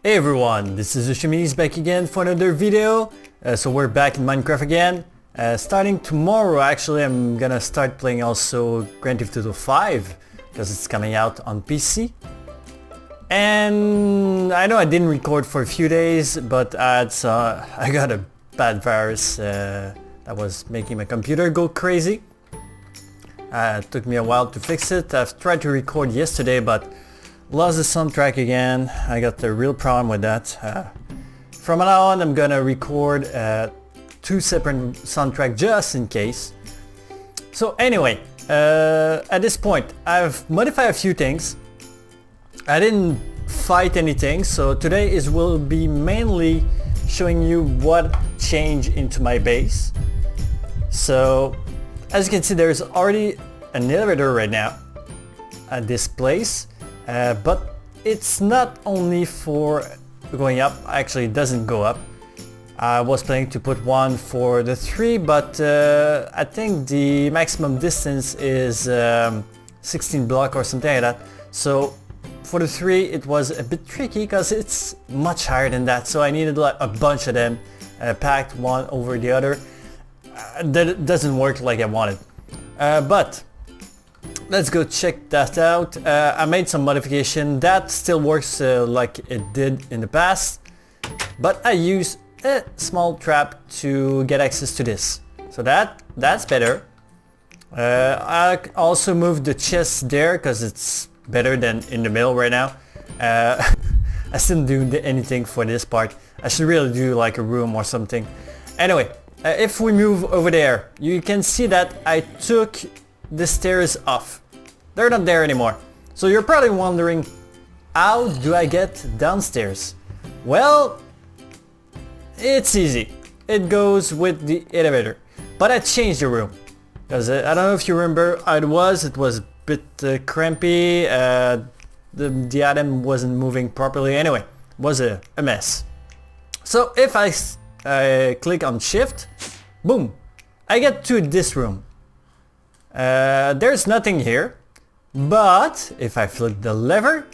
Hey everyone, this is MinaniteS back again for another video. So we're back in Minecraft again. Starting tomorrow, actually, I'm gonna start playing also Grand Theft Auto 5 because it's coming out on PC. And I know I didn't record for a few days, but I got a bad virus that was making my computer go crazy. It took me a while to fix it. I've tried to record yesterday, but lost the soundtrack again. I got a real problem with that. From now on, I'm gonna record two separate soundtracks just in case. So anyway, at this point, I've modified a few things. I didn't fight anything, so today will be mainly showing you what changed into my base. So as you can see, there's already an elevator right now at this place. But it's not only for going up, actually it doesn't go up. I was planning to put one for the 3, but I think the maximum distance is 16 block or something like that. So for the 3 it was a bit tricky because it's much higher than that, so I needed like a bunch of them packed one over the other. That doesn't work like I wanted. But let's go check that out. I made some modification that still works like it did in the past, but I use a small trap to get access to this, so that's better. I also moved the chest there because it's better than in the middle right now. I still didn't do anything for this part. I should really do like a room or something. Anyway, if we move over there, you can see that I took the stairs off. They're not there anymore. So you're probably wondering, how do I get downstairs? Well, it's easy. It goes with the elevator. But I changed the room. Because I don't know if you remember how it was a bit crampy. The item wasn't moving properly. Anyway, it was a mess. So if I click on shift, boom, I get to this room. There's nothing here, but if I flip the lever,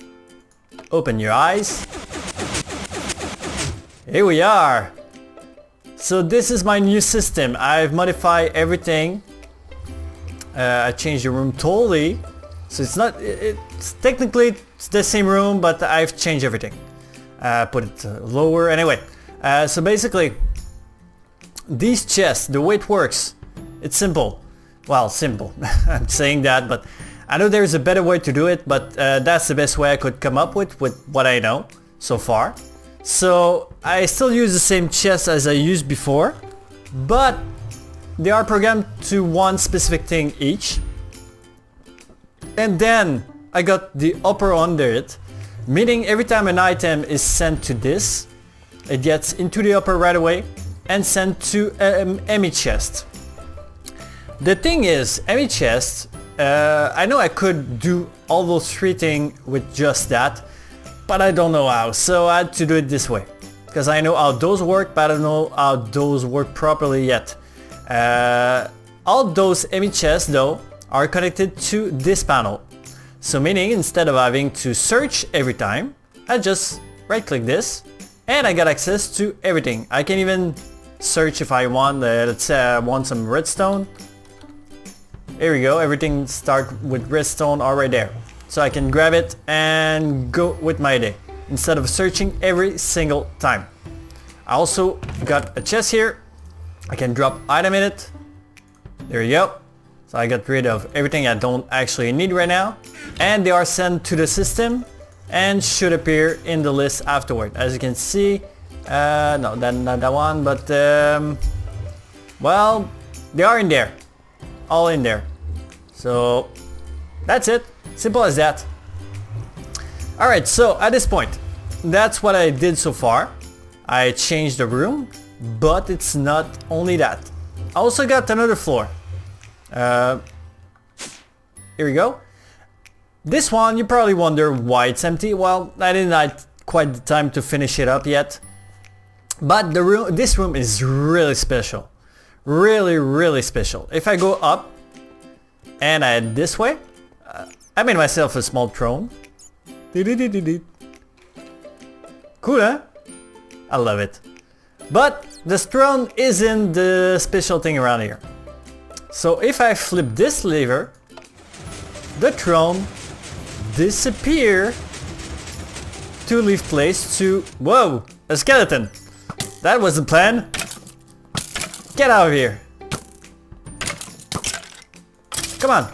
open your eyes, here we are. So this is my new system. I've modified everything. I changed the room totally, so it's technically the same room, but I've changed everything. Put it lower anyway. So basically, these chests, the way it works, it's simple. Well, simple. I'm saying that, but I know there's a better way to do it, but that's the best way I could come up with what I know so far. So I still use the same chest as I used before, but they are programmed to one specific thing each. And then I got the upper under it, meaning every time an item is sent to this, it gets into the upper right away and sent to an ME chest. The thing is, ME chest, I know I could do all those 3 things with just that, but I don't know how, so I had to do it this way. Because I know how those work, but I don't know how those work properly yet. All those ME chests though are connected to this panel. So meaning instead of having to search every time, I just right click this and I got access to everything. I can even search if I want, let's say I want some redstone. Here we go, everything starts with redstone already there. So I can grab it and go with my day, instead of searching every single time. I also got a chest here. I can drop item in it. There you go. So I got rid of everything I don't actually need right now. And they are sent to the system and should appear in the list afterward. As you can see, no, not that one, but well, they are in there. All in there. So that's it. Simple as that. Alright, so at this point, that's what I did so far. I changed the room, but it's not only that. I also got another floor. Here we go. This one, you probably wonder why it's empty. Well, I didn't have quite the time to finish it up yet. But this room is really special. Really special. If I go up and I head this way, I made myself a small throne. Cool, huh? I love it. But this throne isn't the special thing around here. So if I flip this lever, the throne disappear to leave place to... Whoa! A skeleton! That was the plan! Get out of here! Come on!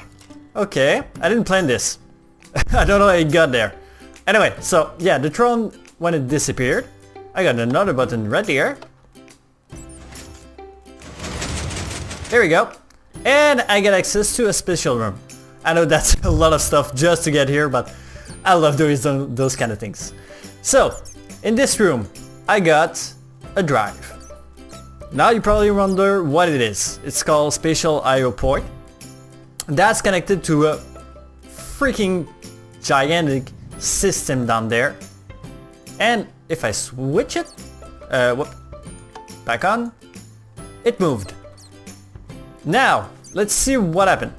Okay, I didn't plan this. I don't know how it got there. Anyway, so yeah, the throne, when it disappeared, I got another button right here. Here we go. And I get access to a special room. I know that's a lot of stuff just to get here, but I love doing those kind of things. So, in this room, I got a drive. Now you probably wonder what it is. It's called Spatial I/O Port. That's connected to a freaking gigantic system down there. And if I switch it, back on, it moved. Now, let's see what happened.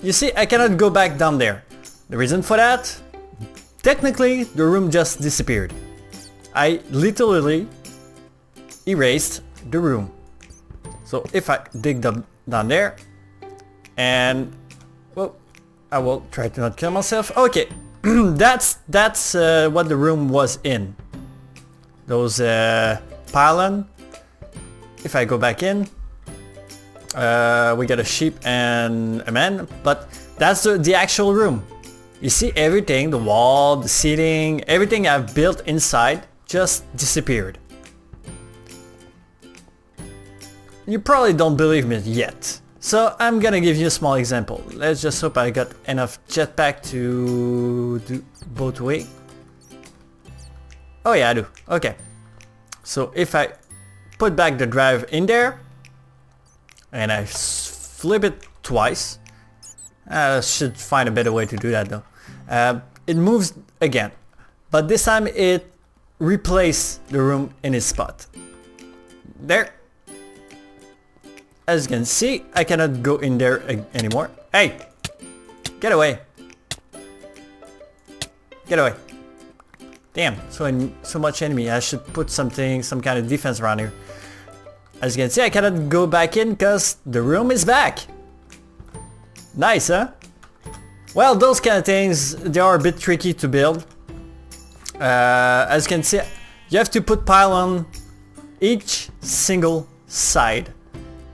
You see, I cannot go back down there. The reason for that? Technically, the room just disappeared. I literally erased the room. So if I dig down there, and well, I will try to not kill myself. Okay, that's what the room was in. Those pylon. If I go back in, we got a sheep and a man, but that's the actual room. You see everything, the wall, the ceiling, everything I've built inside just disappeared. You probably don't believe me yet, so I'm gonna give you a small example. Let's just hope I got enough jetpack to do both ways. Oh yeah, I do. Okay. So if I put back the drive in there and I flip it twice, I should find a better way to do that though. It moves again, but this time it replaced the room in its spot. There. As you can see, I cannot go in there anymore. Hey! Get away! Get away! Damn, so much enemy. I should put some kind of defense around here. As you can see, I cannot go back in because the room is back. Nice, huh? Well, those kind of things, they are a bit tricky to build. As you can see, you have to put pylon each single side.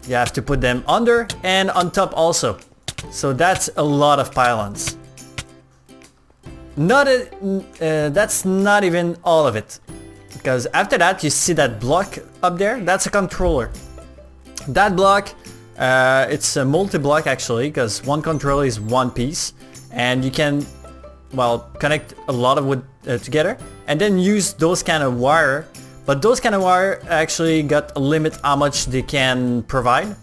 You have to put them under and on top also. So that's a lot of pylons. That's not even all of it. Because after that you see that block up there, that's a controller. That block, it's a multi-block actually, because one controller is one piece. And you can, well, connect a lot of wood together. And then use those kind of wire. But those kind of wire actually got a limit how much they can provide.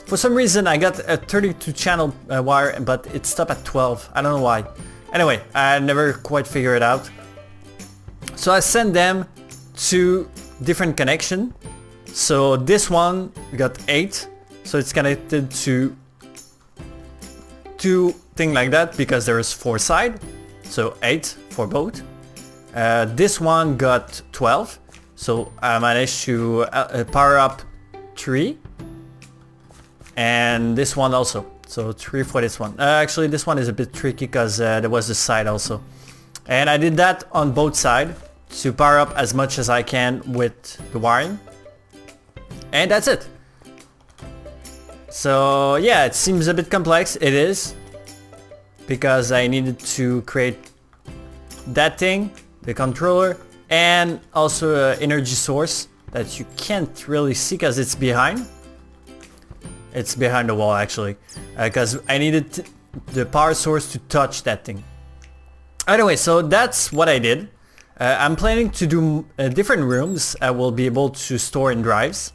For some reason I got a 32 channel wire, but it stopped at 12. I don't know why. Anyway, I never quite figured it out. So I sent them to different connection. So this one got 8. So it's connected to 2 things like that because there is 4 sides. So 8 for both. This one got 12. So I managed to power up 3. And this one also. So 3 for this one. Actually this one is a bit tricky because there was a side also. And I did that on both sides to power up as much as I can with the wiring. And that's it. So yeah, it seems a bit complex. It is. Because I needed to create that thing, the controller, and also an energy source that you can't really see because it's behind. It's behind the wall actually, because I needed the power source to touch that thing. Anyway, so that's what I did. I'm planning to do different rooms I will be able to store in drives.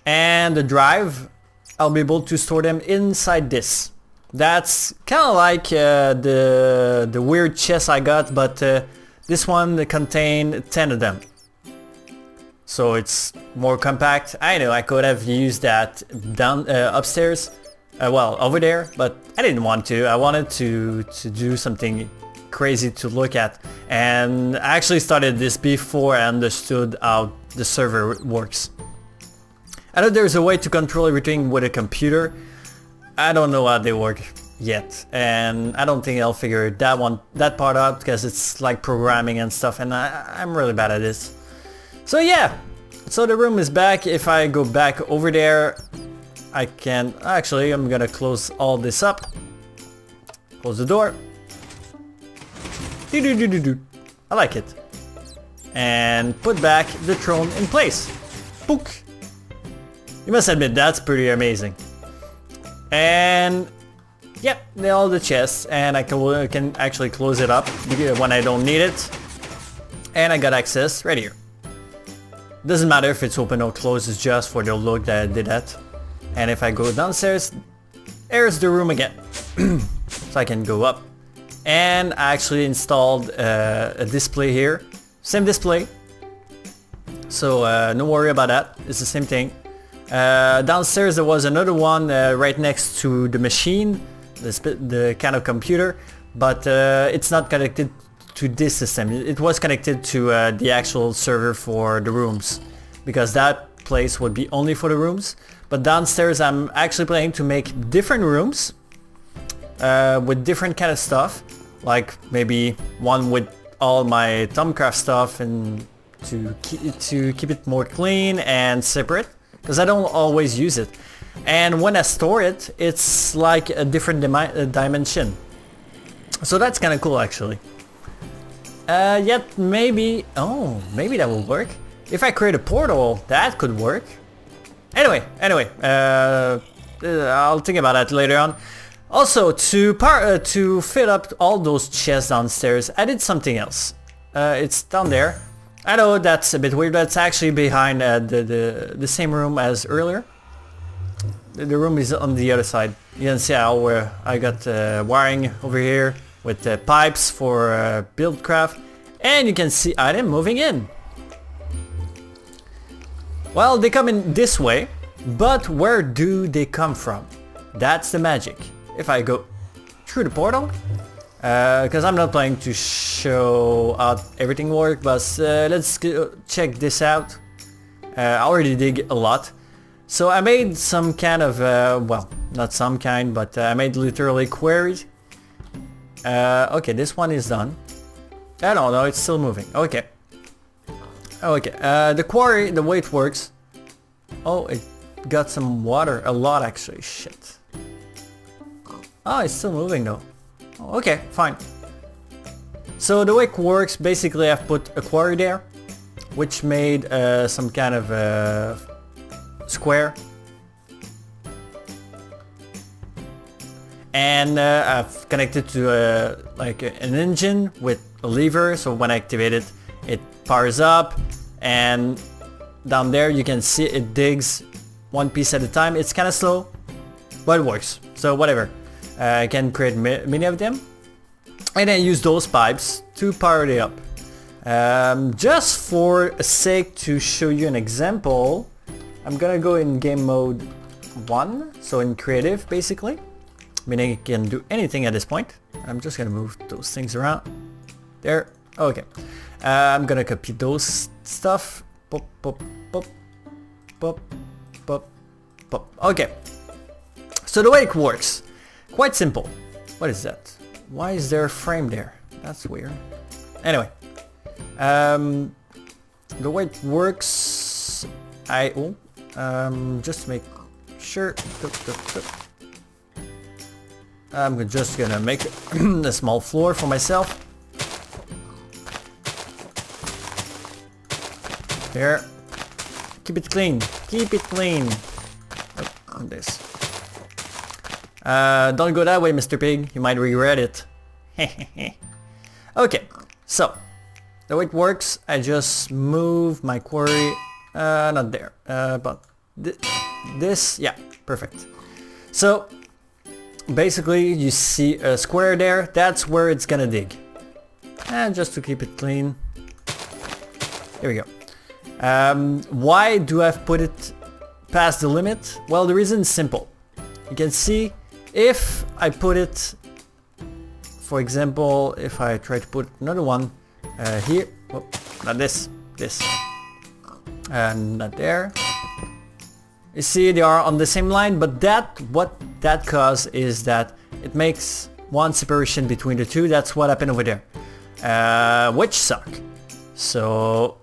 And the drive, I'll be able to store them inside this. That's kind of like the weird chest I got, but this one contained 10 of them. So it's more compact. I know I could have used that down upstairs, well, over there, but I didn't want to. I wanted to do something crazy to look at, and I actually started this before I understood how the server works. I know there's a way to control everything with a computer. I don't know how they work yet, and I don't think I'll figure that part out, because it's like programming and stuff, and I'm really bad at this. So yeah, so the room is back. If I go back over there, I can actually, I'm gonna close all this up. Close the door. I like it. And put back the throne in place. Book. You must admit, that's pretty amazing. And yep, all the chests, and I can actually close it up when I don't need it. And I got access right here. Doesn't matter if it's open or closed, it's just for the look that I did that. And if I go downstairs, there's the room again. So I can go up. And I actually installed a display here. Same display. So no worry about that, it's the same thing. Downstairs there was another one right next to the machine, the kind of computer, but it's not connected to this system. It was connected to the actual server for the rooms, because that place would be only for the rooms. But downstairs I'm actually planning to make different rooms with different kind of stuff, like maybe one with all my Thaumcraft stuff, and to keep it more clean and separate, because I don't always use it. And when I store it, it's like a different dimension. So that's kind of cool actually. Yet maybe, oh, maybe that will work. If I create a portal, that could work. Anyway, I'll think about that later on. Also, to fill up all those chests downstairs, I did something else. It's down there. I know that's a bit weird, but it's actually behind the same room as earlier. The room is on the other side. You can see how I got wiring over here with pipes for buildcraft, and you can see item moving in. Well, they come in this way, but where do they come from? That's the magic. If I go through the portal, because I'm not planning to show how everything works, but let's check this out. I already dig a lot. So I made some kind of, well, not some kind, but I made literally quarries. Okay, this one is done. I don't know, it's still moving. Okay. Okay, the quarry, the way it works. Oh, it got some water, a lot actually, shit. Oh, it's still moving though. Oh, okay, fine. So the way it works, basically I've put a quarry there, which made some kind of square. And I've connected to like an engine with a lever, so when I activate it, it powers up, and down there you can see it digs one piece at a time. It's kind of slow, but it works, so whatever. I can create many of them, and then use those pipes to power it up. Just for sake to show you an example, I'm gonna go in game mode 1, so in creative basically, meaning you can do anything at this point. I'm just gonna move those things around. There, okay. I'm gonna copy those stuff. Pop, pop, pop, pop, pop, pop. Okay. So the way it works, quite simple. What is that? Why is there a frame there? That's weird. Anyway, the way it works, just to make sure, I'm just gonna make a small floor for myself. Here, keep it clean, keep it clean. Oh, on this. Don't go that way, Mr. Pig, you might regret it. Okay, so the way it works, I just move my quarry, not there, but this, yeah, perfect. So basically you see a square there, that's where it's gonna dig. And just to keep it clean, here we go. Why do I put it past the limit? Well, the reason is simple. you can see if I put it, for example, if I try to put another one here, oh, not this, and not there. You see they are on the same line, but what that causes is that it makes one separation between the two. That's what happened over there, which suck. So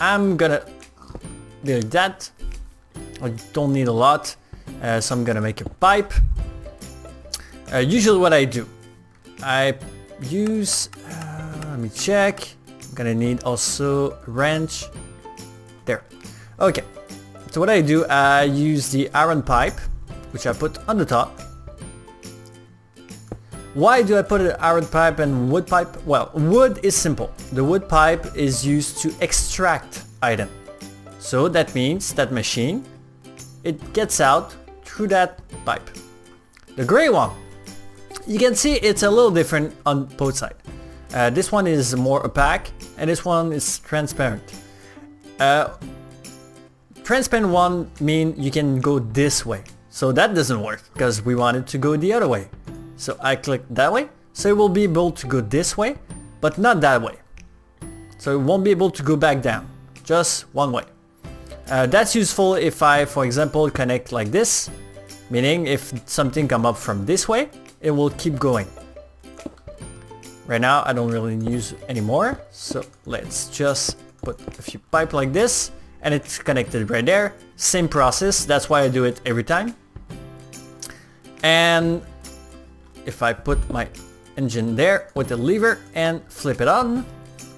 I'm gonna do that. I don't need a lot, so I'm gonna make a pipe. Usually what I do, I use, let me check, I'm gonna need also a wrench, there. Okay, so what I do, I use the iron pipe, which I put on the top. Why do I put an iron pipe and wood pipe? Well, wood is simple. The wood pipe is used to extract item. So that means that machine, it gets out through that pipe. The gray one, you can see it's a little different on both sides. This one is more opaque and this one is transparent. Transparent one mean you can go this way. So that doesn't work because we want it to go the other way. So I click that way, so it will be able to go this way, but not that way. So it won't be able to go back down, just one way. That's useful if I, for example, connect like this, meaning if something come up from this way, it will keep going. Right now I don't really use anymore, so let's just put a few pipe like this, and it's connected right there. Same process, that's why I do it every time. And if I put my engine there with the lever and flip it on,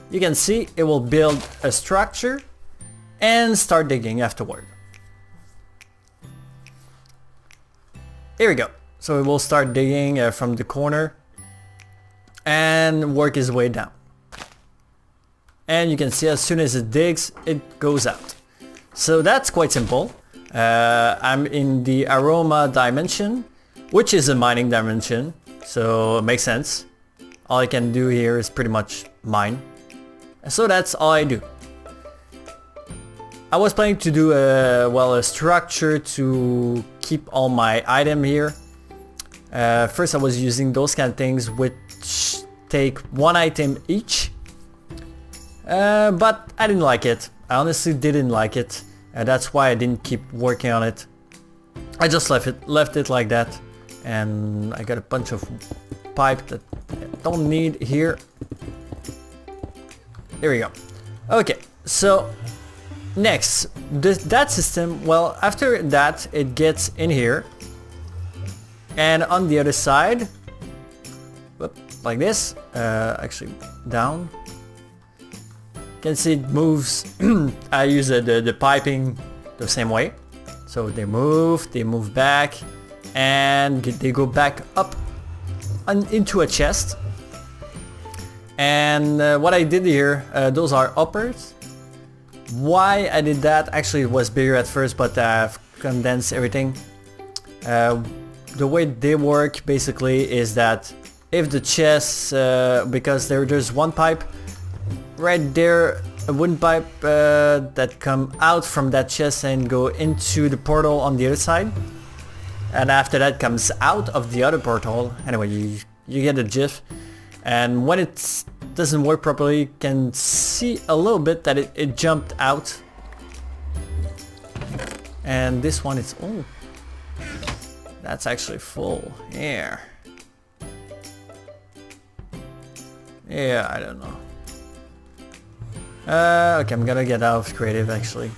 you can see it will build a structure and start digging afterward. Here we go. So it will start digging from the corner and work its way down. And you can see as soon as it digs, it goes out. So that's quite simple. I'm in the aroma dimension, which is a mining dimension, so it makes sense. All I can do here is pretty much mine. So that's all I do. I was planning to do a structure to keep all my item here. First I was using those kind of things which take one item each. But I didn't like it. I honestly didn't like it. That's why I didn't keep working on it. I just left it like that. And I got a bunch of pipe that I don't need here. Here we go. Okay, so next, that system, well, after that it gets in here. And on the other side, whoop, like this, actually down. You can see it moves. I use the piping the same way. So they move back, and they go back up into a chest. And what I did here, those are uppers. Why I did that, actually it was bigger at first, but I've condensed everything. The way they work basically is that if the chest, because there's one pipe right there, a wooden pipe that come out from that chest and go into the portal on the other side. And after that comes out of the other portal. Anyway, you get the gif. And when it doesn't work properly, you can see a little bit that it jumped out. And this one is, oh, that's actually full. Yeah, I don't know. Okay, I'm gonna get out of creative actually.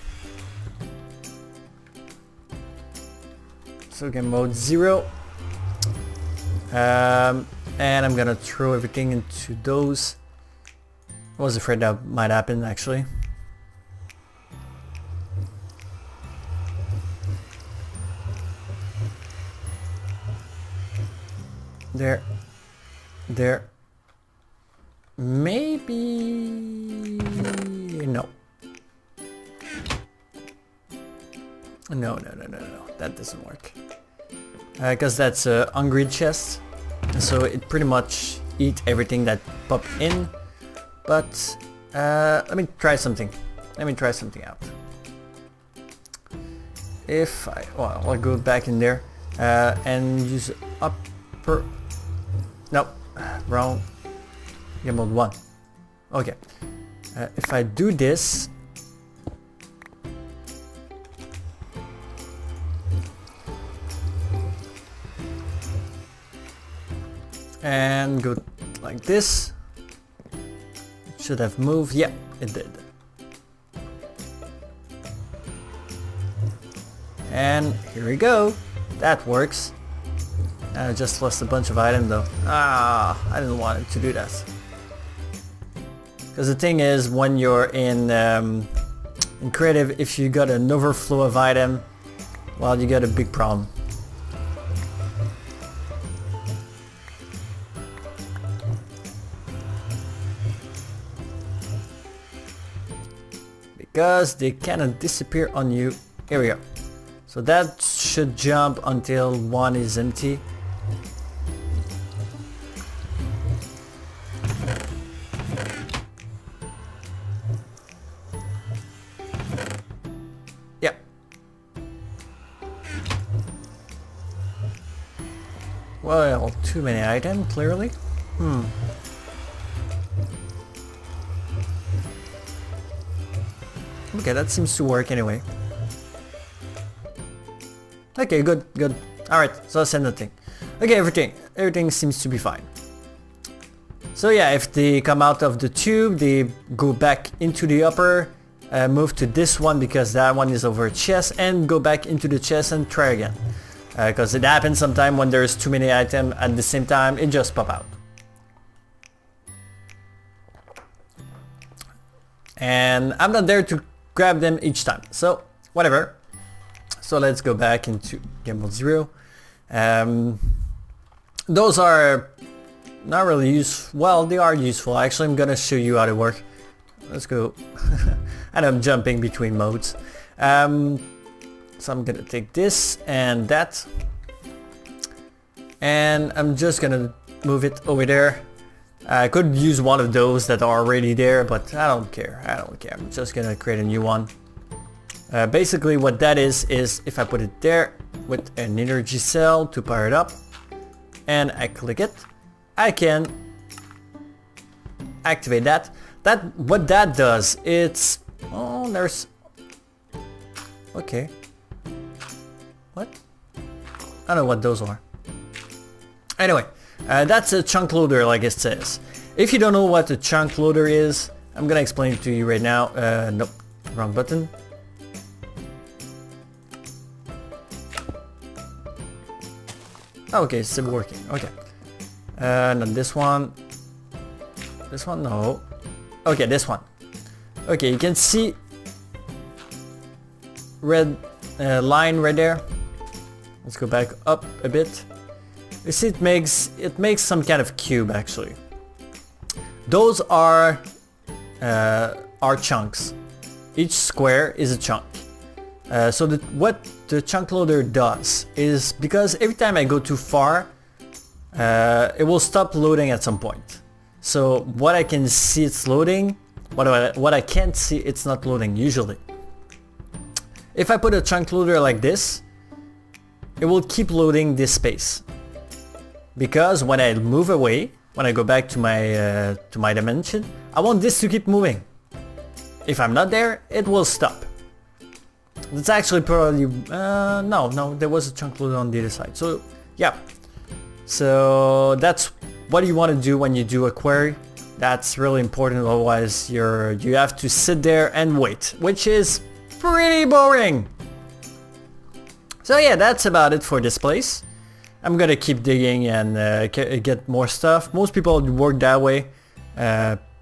So game mode 0. And I'm gonna throw everything into those. I was afraid that might happen actually. There. Maybe... no. No, that doesn't work. Because that's a hungry chest. So it pretty much eat everything that pop in. But let me try something. out. If I, well, I'll go back in there. and use upper... No, wrong. Game mode 1. Okay. If I do this... and go like this, it should have moved. Yeah, it did. And here we go. That works. I just lost a bunch of items though. Ah, I didn't want it to do that. Because the thing is, when you're in creative, if you got an overflow of item, well, you got a big problem. Because they cannot disappear on you. Here we go. So that should jump until one is empty. Yeah. Well, too many items, clearly. Okay, that seems to work anyway. Okay, good, good. Alright, so I'll send the thing. Okay, everything seems to be fine. So yeah, if they come out of the tube, they go back into the upper, move to this one because that one is over chest, and go back into the chest and try again. Because it happens sometimes when there's too many items at the same time, it just pop out. And I'm not there to grab them each time, so whatever. So let's go back into game mode 0. Those are not really useful. Well, they are useful. Actually, I'm gonna show you how they work. Let's go. And I'm jumping between modes. So I'm gonna take this and that, and I'm just gonna move it over there. I could use one of those that are already there, but I don't care. I don't care. I'm just gonna create a new one. Basically what that is if I put it there with an energy cell to power it up and I click it, I can activate that. What that does, it's... oh, there's... okay. What? I don't know what those are. Anyway, that's a chunk loader like it says. If you don't know what a chunk loader is, I'm gonna explain it to you right now. Nope, wrong button. Okay, it's still working. Okay. Not this one. This one, no. Okay, this one. Okay, you can see red line right there. Let's go back up a bit. You see, it makes some kind of cube actually. Those are chunks. Each square is a chunk. So what the chunk loader does is, because every time I go too far, it will stop loading at some point. So what I can see, it's loading. What I can't see, it's not loading usually. If I put a chunk loader like this, it will keep loading this space. Because when I move away, when I go back to my dimension, I want this to keep moving. If I'm not there, it will stop. That's actually probably... no, there was a chunk loader on the other side. So, yeah. So, that's what you want to do when you do a query. That's really important, otherwise you have to sit there and wait, which is pretty boring. So yeah, that's about it for this place. I'm gonna keep digging and get more stuff. Most people work that way.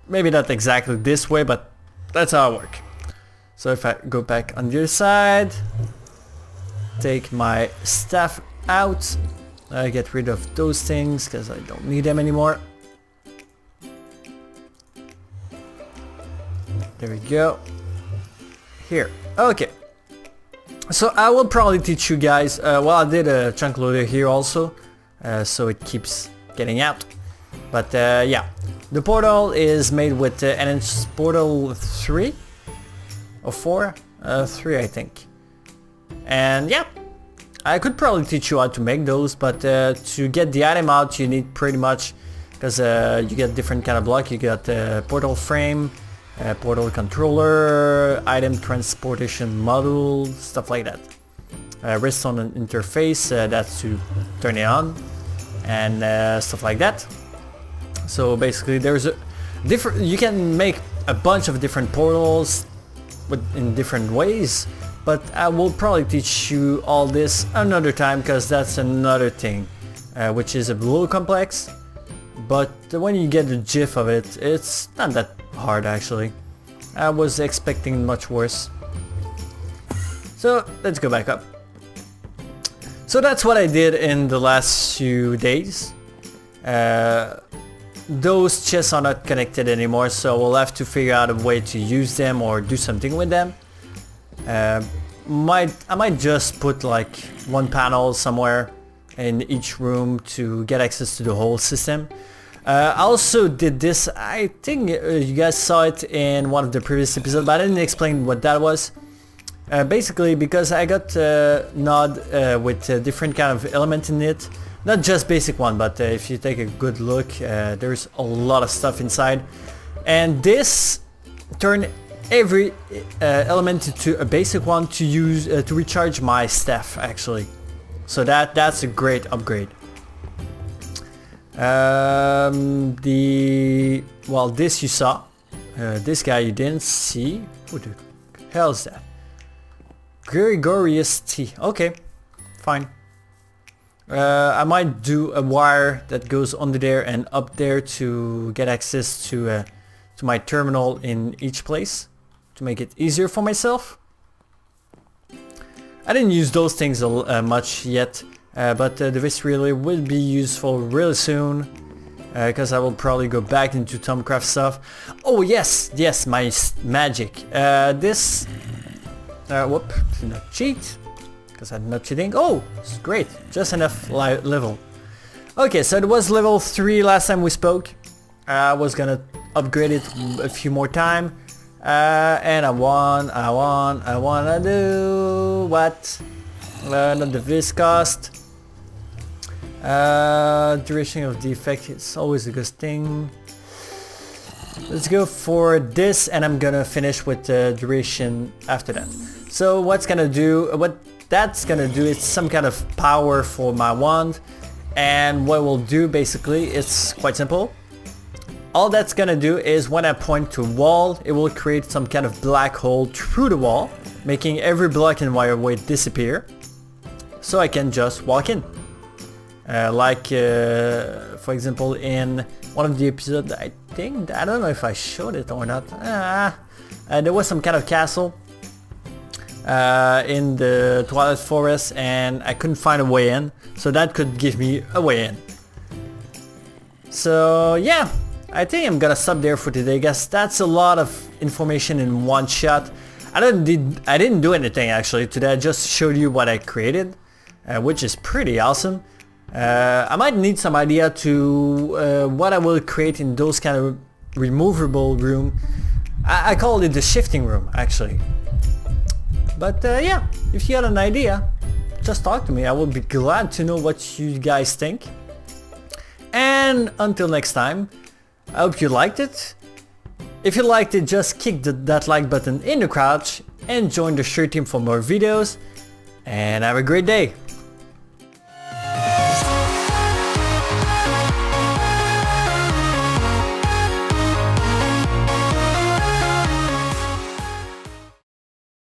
Maybe not exactly this way, but that's how I work. So if I go back on the other side, take my staff out, get rid of those things because I don't need them anymore. There we go. Here. Okay. So I will probably teach you guys, well, I did a chunk loader here also, so it keeps getting out. But yeah, the portal is made with MinaniteS portal 3 or 4? 3 I think. And yeah, I could probably teach you how to make those, but to get the item out you need pretty much, because you get different kind of block. You got portal frame, portal controller, item transportation module, stuff like that. Redstone interface, that's to turn it on, and stuff like that. So basically there's a different, you can make a bunch of different portals in different ways, but I will probably teach you all this another time, because that's another thing, which is a little complex, but when you get the gist of it, it's not that hard actually. I was expecting much worse. So let's go back up. So that's what I did in the last few days. Those chests are not connected anymore, so we'll have to figure out a way to use them or do something with them. I might just put like one panel somewhere in each room to get access to the whole system. I also did this, I think you guys saw it in one of the previous episodes, but I didn't explain what that was. Basically, because I got node with a different kind of element in it. Not just basic one, but if you take a good look, there's a lot of stuff inside. And this turned every element into a basic one to use to recharge my staff actually. So that's a great upgrade. This you saw. This guy you didn't see. Who the hell is that? Gregorius T. Okay, fine. I might do a wire that goes under there and up there to get access to my terminal in each place, to make it easier for myself. I didn't use those things much yet, but this really will be useful really soon, because I will probably go back into Tomcraft stuff. Oh yes, my magic. Whoop, not cheat. Because I'm not cheating. Oh, it's great. Just enough level. Okay, so it was level 3 last time we spoke. I was gonna upgrade it a few more time. And I wanna do what? Not the vis cost. Duration of the effect is always a good thing. Let's go for this, and I'm gonna finish with the duration after that. So what that's gonna do is some kind of power for my wand, and what we'll do basically, it's quite simple. All that's gonna do is when I point to a wall, it will create some kind of black hole through the wall, making every block in my way disappear, so I can just walk in. For example, in one of the episodes, I don't know if I showed it or not. There was some kind of castle in the Twilight Forest, and I couldn't find a way in, so that could give me a way in. So yeah, I think I'm gonna stop there for today, guys. That's a lot of information in one shot. I didn't do anything actually today. I just showed you what I created, which is pretty awesome. I might need some idea to what I will create in those kind of removable room. I call it the shifting room actually. But yeah, if you had an idea, just talk to me. I will be glad to know what you guys think. And until next time, I hope you liked it. If you liked it, just kick that like button in the crouch and join the shirt team for more videos. And have a great day.